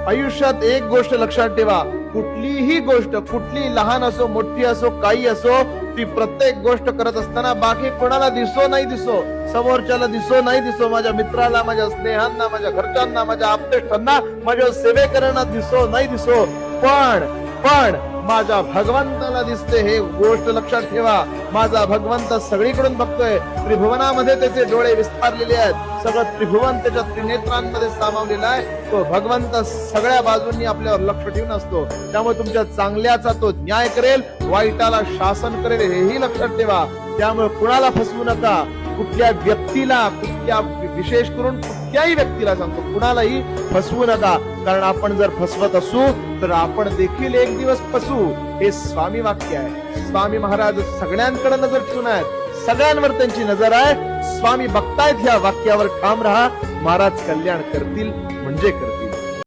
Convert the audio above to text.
आयुष्यात एक गोष्ट लक्षात ठेवा, कुठलीही गोष्ट, कुठली लहान असो मोठी असो काही असो, ती प्रत्येक गोष्ट करत असताना बाकी कोणाला दिसो नाही दिसो, समोरच्याला दिसो नाही दिसो, माझ्या मित्राला, माझ्या स्नेहांना, माझ्या घरच्यांना, माझ्या आप्तेष्टांना, माझ्या सेवेकरांना दिसो नाही दिसो, पण माझ्या भगवंताला दिसते हे गोष्ट लक्षात ठेवा. माझा भगवंत सगळीकडून बघतोय. त्रिभुवनामध्ये त्याचे डोळे विस्तारलेले आहेत. सगळं त्रिभुवन त्याच्या त्रिनेत्रांमध्ये सामावलेलं आहे. तो भगवंत सगळ्या बाजूंनी आपल्यावर लक्ष ठेवून असतो. त्यामुळे तुमच्या चांगल्याचा तो न्याय करेल, वाईटाला शासन करेल, हेही लक्षात ठेवा. त्यामुळे कुणाला फसवू नका. कुठल्या व्यक्तीला, कुठल्या विशेष करून कुठल्याही व्यक्तीला सांगतो, कुणालाही फसवू नका. कारण आपण जर फसवत असू तर आपण देखील एक दिवस फसू. हे स्वामी वाक्य आहे. स्वामी महाराज सगळ्यांकडे नजर ठेवून आहेत. सगळ्यांवर त्यांची नजर आहे. स्वामी बघतायत. ह्या वाक्यावर ठाम राहा. महाराज कल्याण करतील म्हणजे करतील.